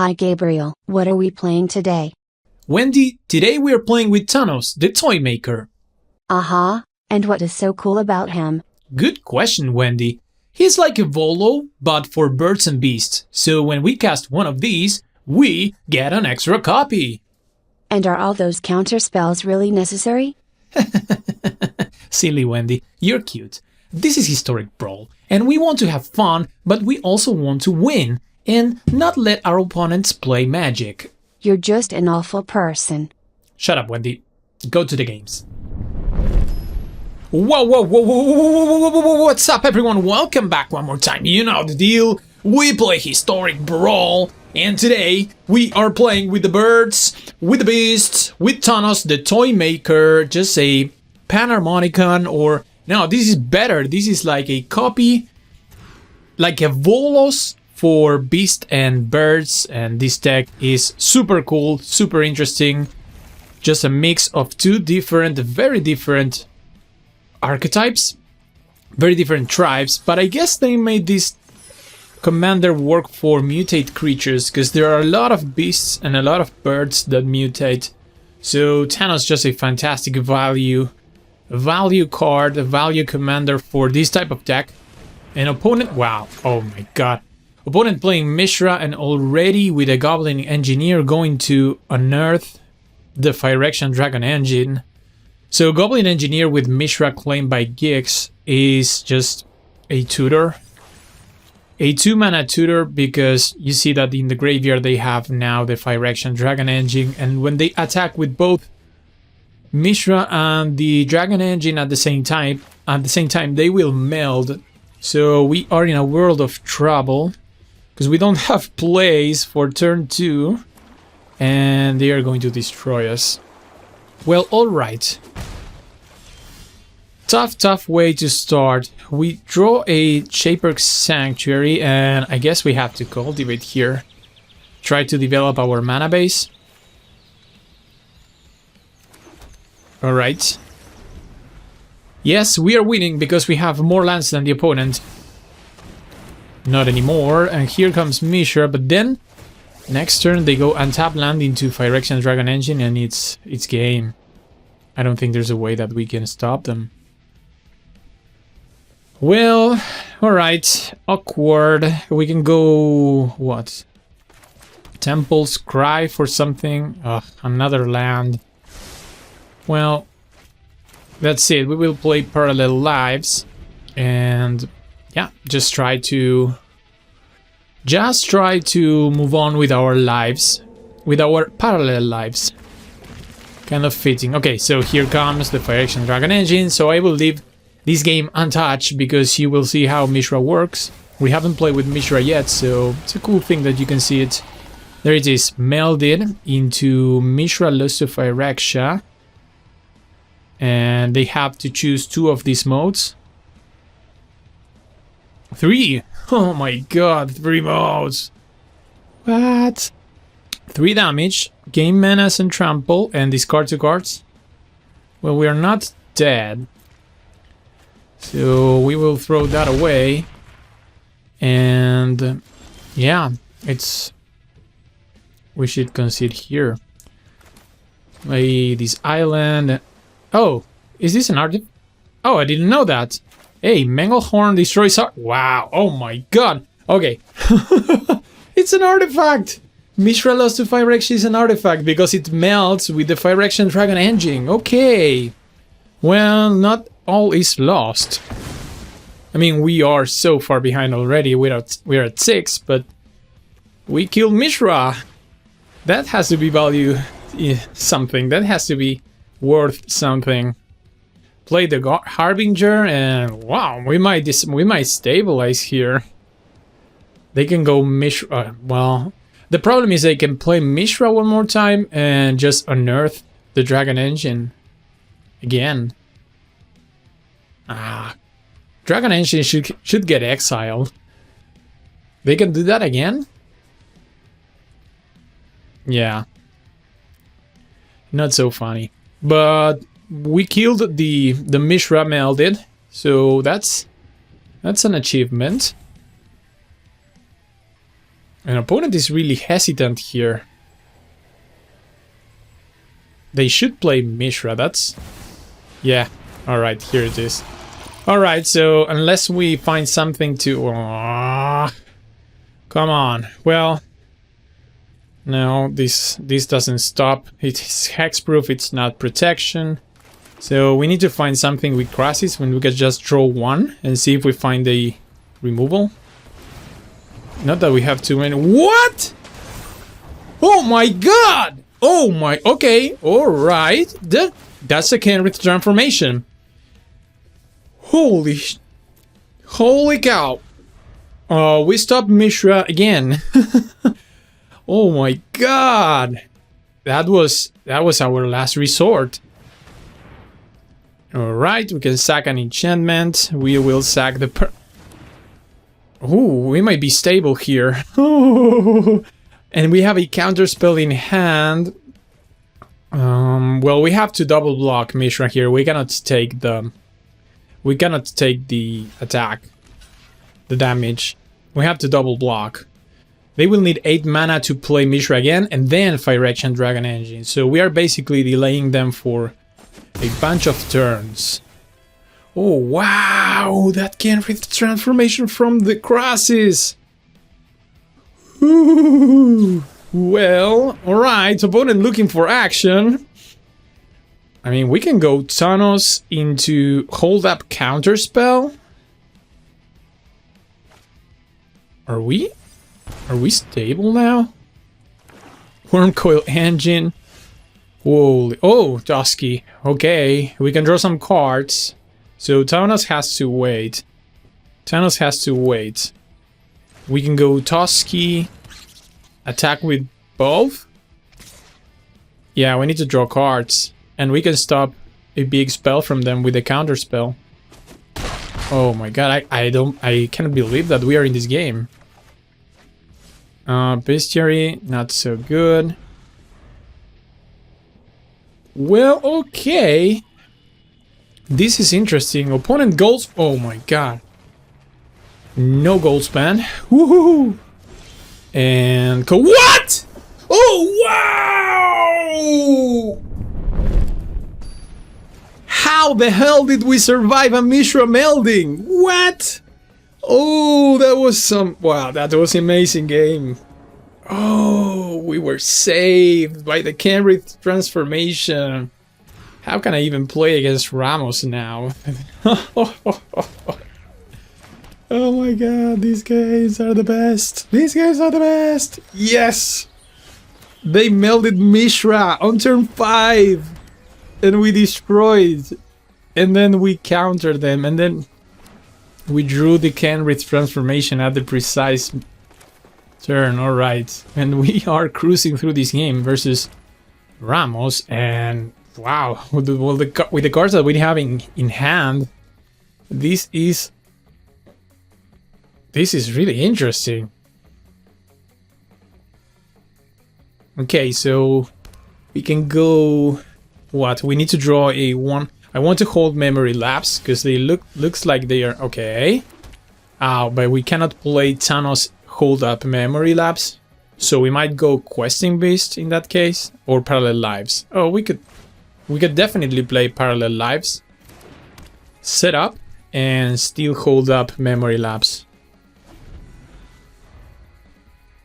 Hi Gabriel, what are we playing today? Wendy, today we are playing with Thanos, the toy maker. And what is so cool about him? Good question, Wendy. He's like a Volo, but for birds and beasts. So when we cast one of these, we get an extra copy. And are all those counter spells really necessary? Silly Wendy, you're cute. This is Historic Brawl, and we want to have fun, but we also want to win, and not let our opponents play magic. You're just an awful person. Shut up, Wendy. Go to the games. Whoa, what's up, everyone? Welcome back one more time. You know the deal. We play Historic Brawl, and today we are playing with the birds, with the beasts, with Thanos, the toy maker, just a Panharmonicon, or no, this is better. This is like a copy, like a Volos for beasts and birds, and this deck is super cool, super interesting. Just a mix of two different, very different archetypes, very different tribes, but I guess they made this commander work for mutate creatures because there are a lot of beasts and a lot of birds that mutate. So Thanos just a fantastic value card, a value commander for this type of deck. An opponent, wow, oh my god. Opponent playing Mishra and already with a Goblin Engineer going to unearth the Phyrexian Dragon Engine. So Goblin Engineer with Mishra claimed by Gix is just a tutor. A 2-mana tutor because you see that in the graveyard they have now the Phyrexian Dragon Engine, and when they attack with both Mishra and the Dragon Engine at the same time they will meld. So we are in a world of trouble because we don't have plays for turn 2 and they are going to destroy us. Well, alright. Tough way to start. We draw a Shaper Sanctuary and I guess we have to cultivate here. Try to develop our mana base. Alright. Yes, we are winning because we have more lands than the opponent. Not anymore. And here comes Mishra, but then next turn they go untap land into Phyrexian Dragon Engine and it's game. I don't think there's a way that we can stop them. Well, alright, awkward. We can go, what? Temple's Cry for something. Ugh, another land. Well, that's it. We will play Parallel Lives. And yeah, just try to move on with our lives. With our parallel lives. Kind of fitting. Okay, so here comes the Phyrexian Dragon Engine. So I will leave this game untouched because you will see how Mishra works. We haven't played with Mishra yet, so it's a cool thing that you can see it. There it is, melded into Mishra Lost to Phyrexia. And they have to choose 2 of these modes. 3! Oh my god, 3 modes! What? 3 damage, gain menace and trample, and discard 2 cards. Well, we are not dead. So we will throw that away. And yeah, we should concede here. Play this island. Oh, is this an artifact? Oh, I didn't know that. Hey, Mengelhorn destroys our... Wow, oh my god. Okay. It's an artifact. Mishra Lost to Phyrexia is an artifact because it melts with the Phyrexian Dragon Engine. Okay. Well, not all is lost. I mean, we are so far behind already. We're at 6, but we killed Mishra. That has to be value something. That has to be worth something. Play the Harbinger, and wow, we might stabilize here. They can go Mishra. Well, the problem is they can play Mishra one more time and just unearth the Dragon Engine again. Dragon Engine should get exiled. They can do that again? Yeah. Not so funny. But we killed the Mishra melded, so that's an achievement. An opponent is really hesitant here. They should play Mishra, that's... Yeah, alright, here it is. Alright, so unless we find something to... come on, well... No, this doesn't stop. It's hexproof, it's not protection. So we need to find something with crosses when we can just draw one and see if we find a removal. Not that we have too many. What? Oh my god! Oh my... Okay, alright. That's a Kenrith transformation. Holy cow. We stopped Mishra again. Oh my god. That was our last resort. Alright, we can sack an enchantment. We will sack the Ooh, we might be stable here. And we have a counter spell in hand. Well, we have to double block Mishra here. We cannot take the attack, the damage. We have to double block. They will need 8 mana to play Mishra again, and then Phyrexian Dragon Engine. So we are basically delaying them for a bunch of turns. Oh wow, that Kenrith transformation from the crosses. Ooh. Well, alright, opponent looking for action. I mean, we can go Thanos into hold up counterspell. Are we stable now? Wormcoil Engine. Holy, oh, Dusky. Okay, we can draw some cards. So Thanos has to wait. Thanos has to wait. We can go Tusky. Attack with both? Yeah, we need to draw cards. And we can stop a big spell from them with a counter spell. Oh my god, I can't believe that we are in this game. Bestiary, not so good. Well, okay. This is interesting. Opponent goals. Oh my god. No gold span. Woohoo! And what? Oh wow! How the hell did we survive a Mishra melding? What? Oh, that was some... Wow, that was an amazing game. Oh, we were saved by the Kenrith transformation. How can I even play against Ramos now? Oh my god, these games are the best. These games are the best. Yes! They melded Mishra on turn 5. And we destroyed. And then we countered them. And then we drew the Kenrith transformation at the precise turn. Alright. And we are cruising through this game versus Ramos. And wow, with the cards that we have in hand, this is really interesting. Okay, so we can go... What? We need to draw a 1. I want to hold Memory Lapse because they looks like they are okay. But we cannot play Thanos hold up Memory Lapse. So we might go Questing Beast in that case, or Parallel Lives. Oh, we could definitely play Parallel Lives. Set up and still hold up Memory Lapse.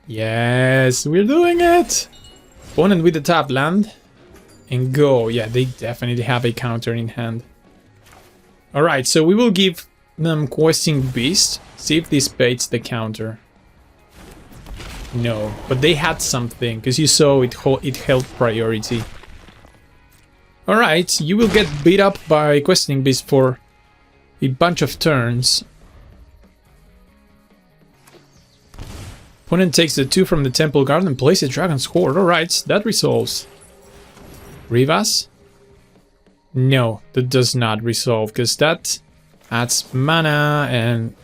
Yes, we're doing it! Opponent with the tap land. And go. Yeah, they definitely have a counter in hand. Alright, so we will give them Questing Beast. See if this baits the counter. No, but they had something, because you saw it held priority. Alright, you will get beat up by Questing Beast for a bunch of turns. Opponent takes the 2 from the Temple Guard and plays a Dragon's Hoard. Alright, that resolves. Rivas? No, that does not resolve, because that adds mana and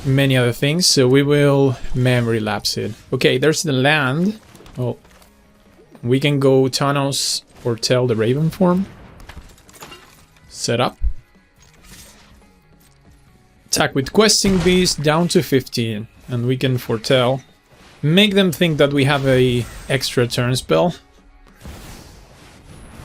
many other things, so we will Memory Lapse it. Okay, there's the land. Oh, we can go Thanos or Tell the Raven form. Set up. Attack with Questing Beast down to 15, and we can foretell Make them think that we have a extra turn spell.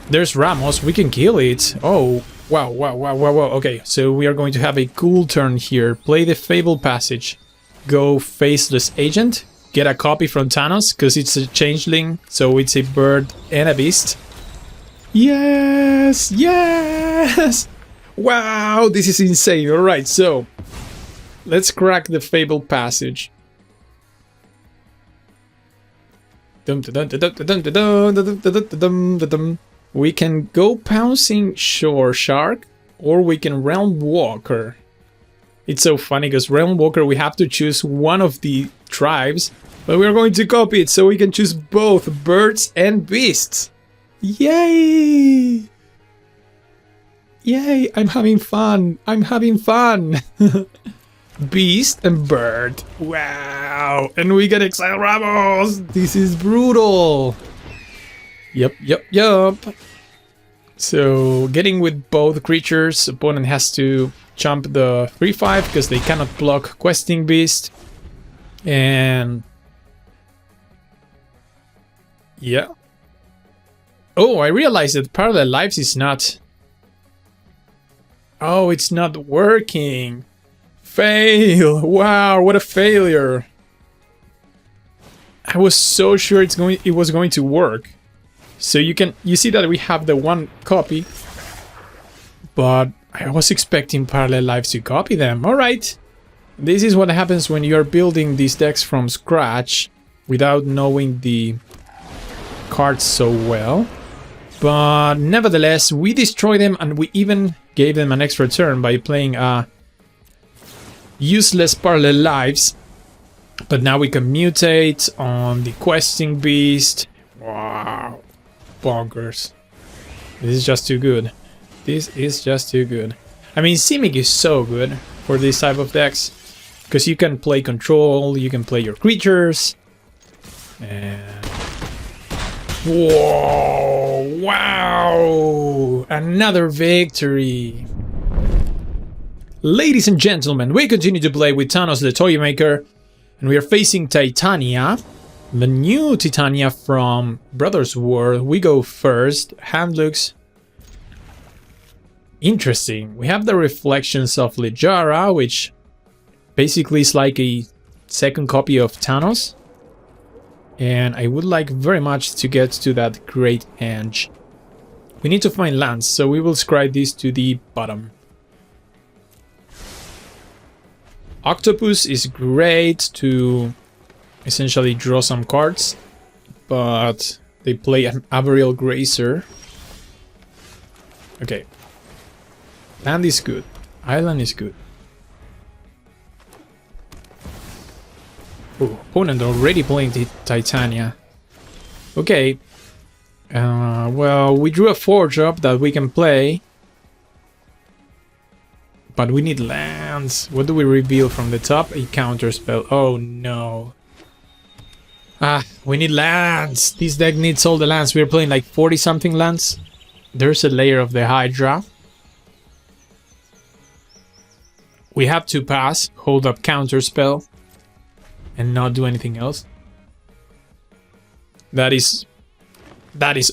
There's Ramos, we can kill it. Oh, wow, wow, wow, wow, wow. Okay, so we are going to have a cool turn here. Play the Fable Passage. Go Faceless Agent. Get a copy from Thanos, because it's a changeling, so it's a bird and a beast. Yes! Yes! Wow, this is insane. Alright, so let's crack the Fable Passage. We can go Pouncing Shore Shark, or we can Realm Walker. It's so funny because Realm Walker, we have to choose one of the tribes, but we're going to copy it so we can choose both birds and beasts. Yay! Yay, I'm having fun. I'm having fun. Beast and bird. Wow. And we get Exile Ramos. This is brutal. Yep. So, getting with both creatures, opponent has to jump the 3/5 because they cannot block Questing Beast. And yeah. Oh, I realized that Parallel Lives is not... Oh, it's not working. Fail. Wow, what a failure. I was so sure it was going to work. So you see that we have the one copy, but I was expecting Parallel Lives to copy them. All right. This is what happens when you're building these decks from scratch without knowing the cards so well. But nevertheless, we destroyed them, and we even gave them an extra turn by playing a useless Parallel Lives. But now we can mutate on the Questing Beast. Wow. Bonkers. This is just too good. This is just too good. I mean, Simic is so good for this type of decks. Because you can play control, you can play your creatures. And... Whoa! Wow! Another victory! Ladies and gentlemen, we continue to play with Thanos the Toymaker. And we are facing Titania. The new Titania from Brothers War. We go first. Hand looks interesting. We have the Reflections of Littjara, which basically is like a second copy of Thanos. And I would like very much to get to that Great Henge. We need to find lands, so we will scribe this to the bottom. Octopus is great to essentially draw some cards, but they play an Avariel Grazer. Okay. Land is good. Island is good. Oh, opponent already playing Titania. Okay. Well, we drew a 4-drop that we can play. But we need lands. What do we reveal from the top? A counter spell. Oh no. Ah, we need lands. This deck needs all the lands. We're playing like 40 something lands. There's a layer of the Hydra. We have to pass, hold up counter spell, and not do anything else. That is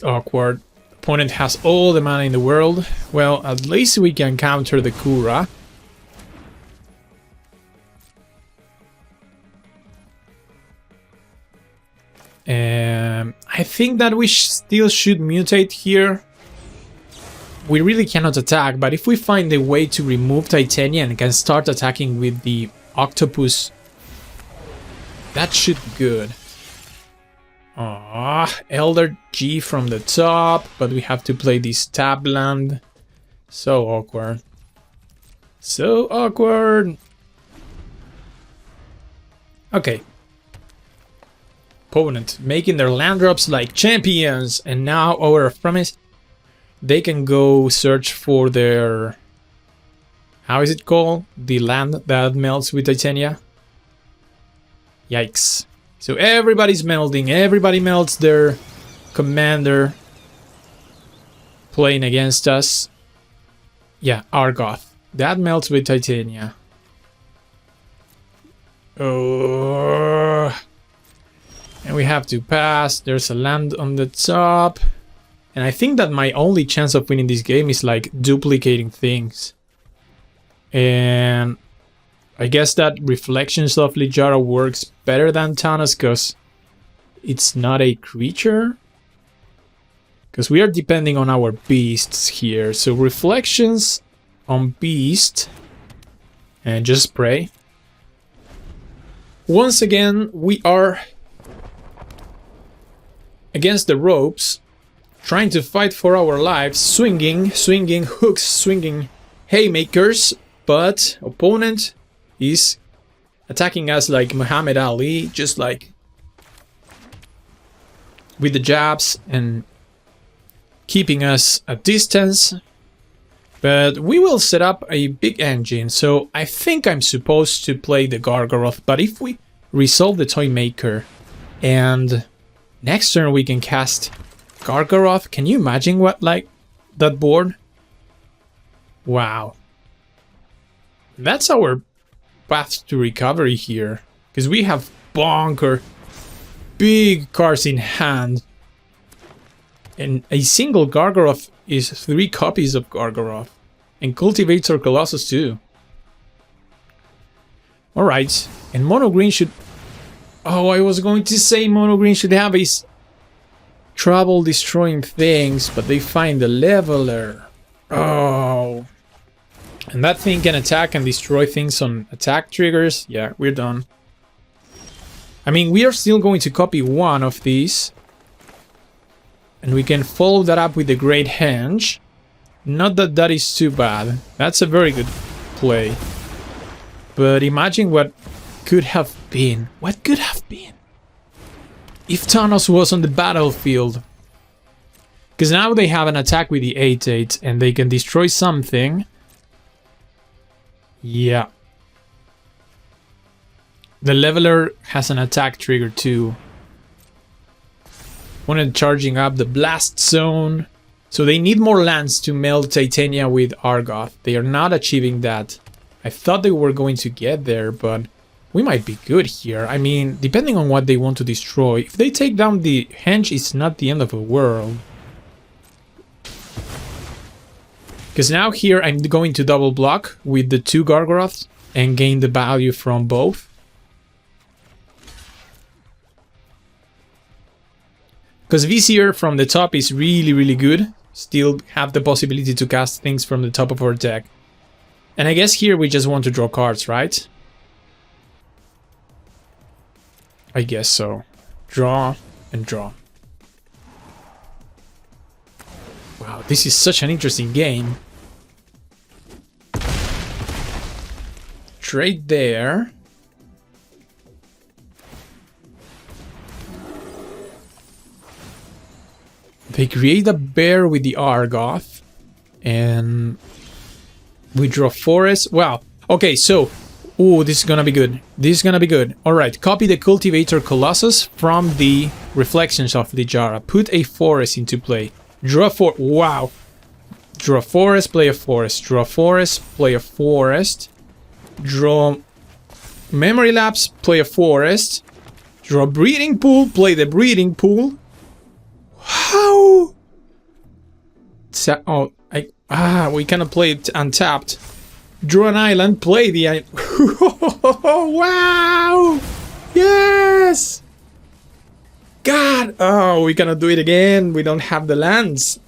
awkward. Opponent has all the mana in the world. Well, at least we can counter the Kura. I think that we still should mutate here. We really cannot attack, but if we find a way to remove Titania and can start attacking with the Octopus, that should be good. Elder G from the top, but we have to play this tab land. So awkward. So awkward. Okay. Opponent making their land drops like champions, and now our promise, they can go search for their... How is it called? The land that melts with Titania? Yikes. So everybody's melting, everybody melts their commander playing against us. Yeah, Argoth. That melts with Titania. Oh, And we have to pass. There's a land on the top. And I think that my only chance of winning this game is like duplicating things. And I guess that Reflections of Littlejohn works better than Thanos because it's not a creature. Because we are depending on our beasts here. So Reflections on beast. And just pray. Once again, we are against the ropes, trying to fight for our lives, swinging hooks, swinging haymakers, but opponent is attacking us like Muhammad Ali, just like with the jabs and keeping us at distance. But we will set up a big engine, so I think I'm supposed to play the Gargaroth, but if we resolve the Toymaker and next turn we can cast Gargaroth, can you imagine what, like, that board? Wow. That's our path to recovery here, because we have bonker big cards in hand. And a single Gargaroth is 3 copies of Gargaroth. And Cultivator Colossus too. Alright, and Mono Green should... Oh, I was going to say Mono Green should have his trouble destroying things, but they find the Leveler. Oh. And that thing can attack and destroy things on attack triggers. Yeah, we're done. I mean, we are still going to copy one of these. And we can follow that up with the Great Henge. Not that that is too bad. That's a very good play. But imagine what could have been. What could have been if Thanos was on the battlefield. Because now they have an attack with the 8/8 and they can destroy something. Yeah. The Leveler has an attack trigger too. Wanted charging up the Blast Zone. So they need more lands to meld Titania with Argoth. They are not achieving that. I thought they were going to get there, but we might be good here. I mean, depending on what they want to destroy. If they take down the Henge, it's not the end of the world. Because now here I'm going to double block with the 2 Gargaroths and gain the value from both. Because Vizier from the top is really good. Still have the possibility to cast things from the top of our deck. And I guess here we just want to draw cards, right? I guess so. Draw and draw. Wow, this is such an interesting game. Trade there. They create a bear with the Argoth. And we draw forest. Wow. Okay, so... Ooh, this is gonna be good. This is gonna be good. Alright, copy the Cultivator Colossus from the Reflections of Littlejohn. Put a forest into play. Draw a wow. Draw a forest, play a forest. Draw a forest, play a forest. Draw Memory Lapse, play a forest. Draw a Breeding Pool, play the Breeding Pool. How? Oh, we cannot play it untapped. Draw an island, play the island. Wow! Yes! God! Oh, we cannot do it again. We don't have the lands.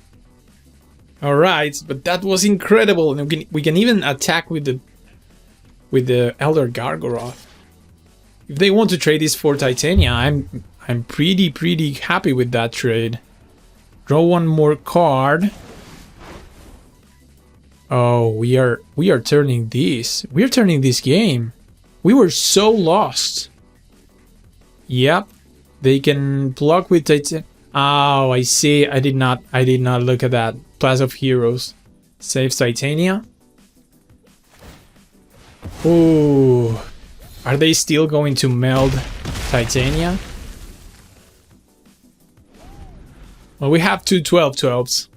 Alright, but that was incredible. And we can even attack with the Elder Gargaroth. If they want to trade this for Titania, I'm pretty happy with that trade. Draw one more card. Oh, we are turning this. We're turning this game. We were so lost. Yep. They can block with Titania. Oh, I see. I did not look at that. Class of Heroes. Saves Titania. Ooh. Are they still going to meld Titania? Well, we have two 12/12s.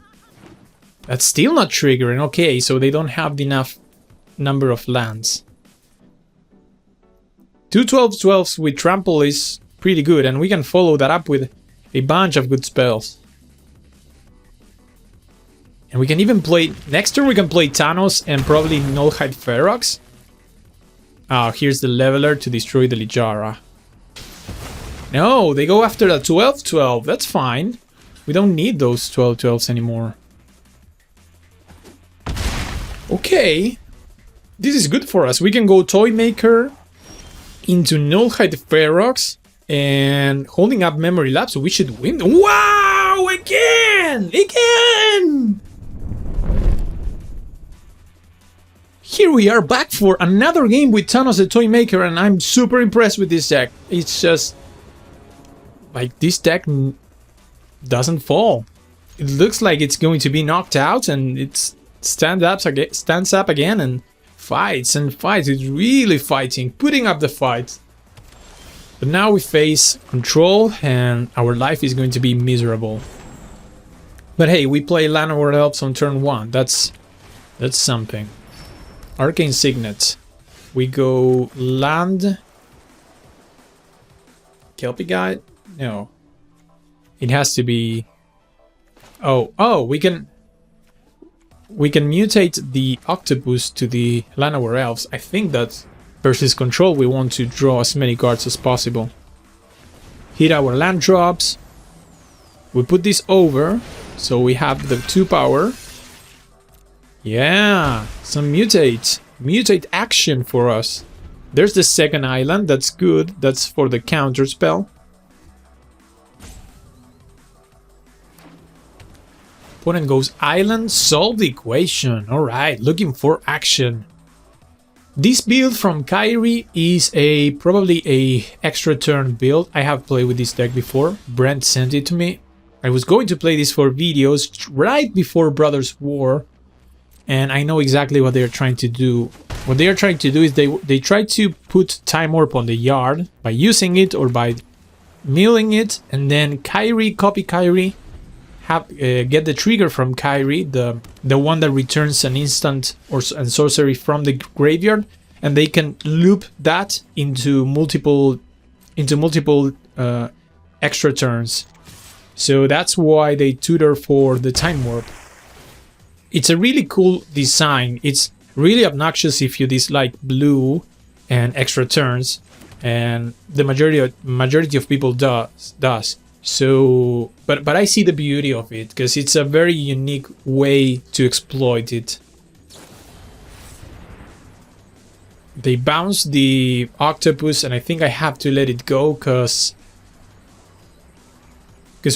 That's still not triggering. Okay, so they don't have enough number of lands. Two 12/12s with trample is pretty good, and we can follow that up with a bunch of good spells. And we can even play... Next turn we can play Thanos and probably Nullhide Ferox. Oh, here's the leveler to destroy the Littlejohn. No, they go after the 12-12. That's fine. We don't need those 12-12s anymore. Okay. This is good for us. We can go Toymaker into Nullhide Ferox and holding up Memory Lapse. So we should win. Wow! Again! Again! Here we are back for another game with Thanos the Toymaker, and I'm super impressed with this deck. It's just... like, this deck doesn't fall. It looks like it's going to be knocked out, and it stands up again and fights and fights. It's really fighting, putting up the fight. But now we face Control, and our life is going to be miserable. But hey, we play Llanowar Elves on turn 1. That's something. Arcane Signet. We go land. Kelpie Guide? No. It has to be... Oh, we can mutate the Octopus to the Llanowar Elves. I think that versus Control we want to draw as many cards as possible. Hit our land drops. We put this over, so we have the 2 power. Yeah, some mutate action for us. There's the second island, that's good. That's for the counter spell. Opponent goes island, solve the equation. Alright, looking for action. This build from Kyrie is probably a extra turn build. I have played with this deck before. Brent sent it to me. I was going to play this for videos right before Brothers War. And I know exactly what they're trying to do. What they are trying to do is they try to put Time Warp on the yard by using it or by milling it, and then copy Kyrie, get the trigger from Kyrie, the one that returns an instant and sorcery from the graveyard, and they can loop that into multiple extra turns. So that's why they tutor for the Time Warp. It's a really cool design. It's really obnoxious if you dislike blue and extra turns, and the majority of people does. So, but I see the beauty of it because it's a very unique way to exploit it. They bounce the Octopus, and I think I have to let it go because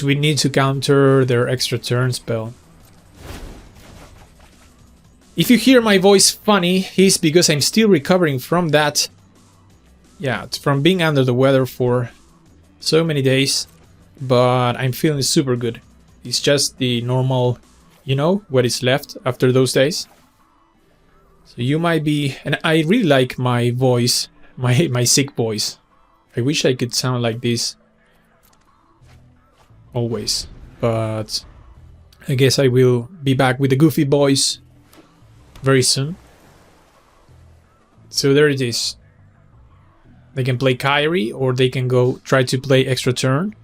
we need to counter their extra turn spell. If you hear my voice funny, it's because I'm still recovering from that. Yeah, from being under the weather for so many days. But I'm feeling super good. It's just the normal, what is left after those days. So you might be... And I really like my voice, my sick voice. I wish I could sound like this always. But I guess I will be back with the goofy voice very soon. So there it is. They can play Kyrie, or they can go try to play extra turn.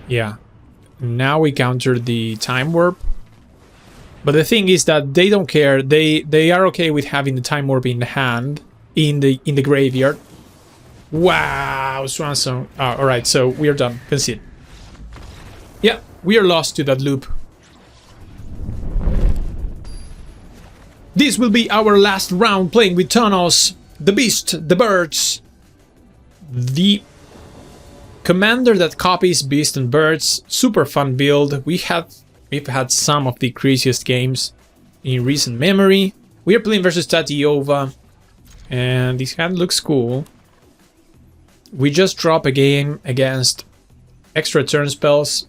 Yeah. Now we counter the Time Warp. But the thing is that they don't care. They are okay with having the Time Warp in hand, in the graveyard. Wow, Swan Song. Alright, so we are done. Concede. Yeah, we are lost to that loop. This will be our last round playing with Thanos, the Beast, the Birds, the Commander that copies Beast and Birds. Super fun build. We've had some of the craziest games in recent memory. We are playing versus Tatyova, and this hand looks cool. We just dropped a game against extra turn spells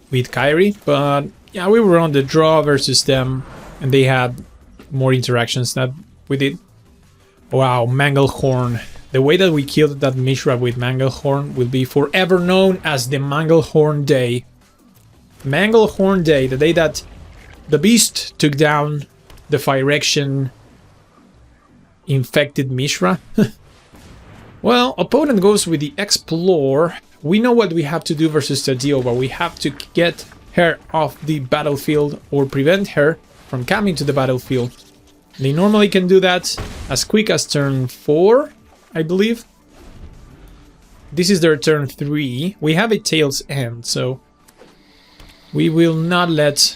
with Kyrie, but yeah, we were on the draw versus them, and they had more interactions than we did. Wow, Manglehorn. The way that we killed that Mishra with Manglehorn will be forever known as the Manglehorn Day. Manglehorn Day, the day that the Beast took down the Phyrexian infected Mishra. Well, opponent goes with the Explore. We know what we have to do versus Tadiova. We have to get her off the battlefield or prevent her from coming to the battlefield. They normally can do that as quick as turn 4, I believe. This is their turn 3. We have a Tail's End, so we will not let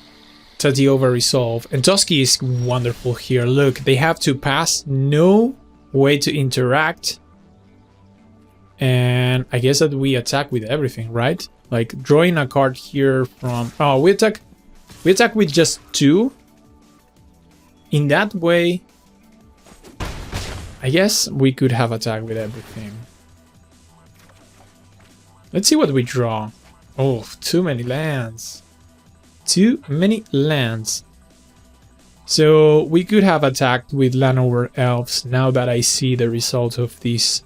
Tadiova resolve. And Toski is wonderful here. Look, they have to pass, no way to interact. And I guess that we attack with everything, right? Like drawing a card here from... Oh, we attack with just 2. In that way, I guess we could have attacked with everything. Let's see what we draw. Oh, too many lands. Too many lands. So we could have attacked with Land over Elves now that I see the result of this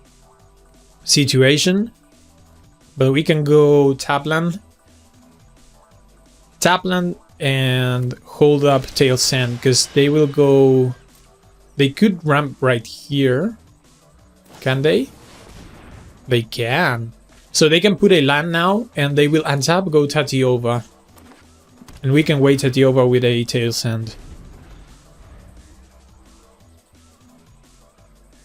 situation. But we can go tap land. Tap land and hold up Tail's End because they will go... They could ramp right here. Can they? They can. So they can put a land now and they will untap, go Tatiova. And we can wait Tatiova with a Tail's End.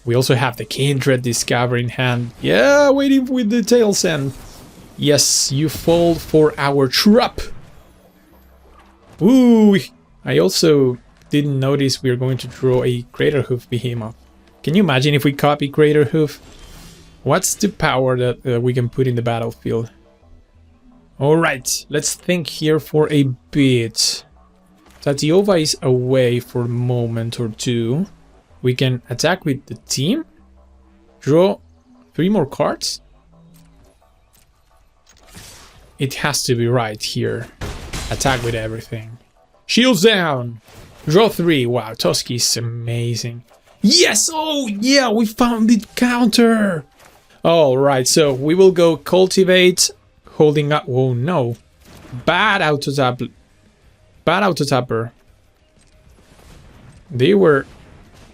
We also have the Kindred Discover in hand. Yeah, waiting with the Tail's End. Yes, you fall for our trap. Ooh, I also didn't notice we are going to draw a Craterhoof Behemoth. Can you imagine if we copy Craterhoof? What's the power that we can put in the battlefield? Alright, let's think here for a bit. Tatiova is away for a moment or two. We can attack with the team. Draw 3 more cards. It has to be right here. Attack with everything. Shields down. Draw 3. Wow, Toski is amazing. Yes! Oh, yeah, we found the counter. Alright, so we will go Cultivate, holding up. Oh, no. Bad auto tap. Bad auto tapper. They were...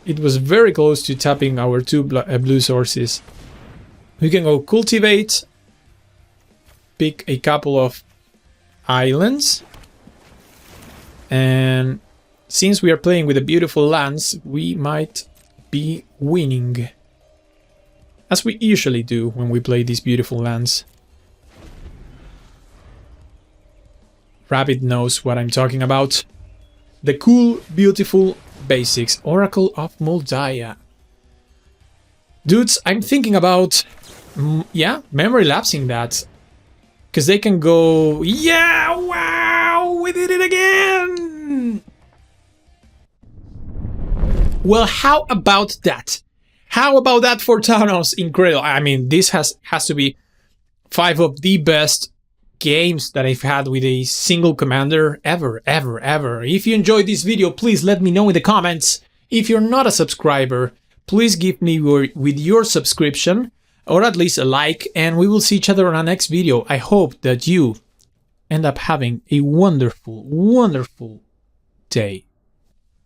It was very close to tapping our 2 blue sources. We can go Cultivate. Pick a couple of islands. And since we are playing with the beautiful lands, we might be winning. As we usually do when we play these beautiful lands. Rabbit knows what I'm talking about. The cool, beautiful basics. Oracle of Moldiah. Dudes, I'm thinking about... yeah, memory lapsing that. Because they can go... Yeah, wow, we did it again! Well, how about that? How about that for Thanos? Incredible. I mean, this has to be 5 of the best games that I've had with a single commander ever. If you enjoyed this video, please let me know in the comments. If you're not a subscriber, please give me with your subscription, or at least a like, and we will see each other on our next video. I hope that you end up having a wonderful, wonderful day.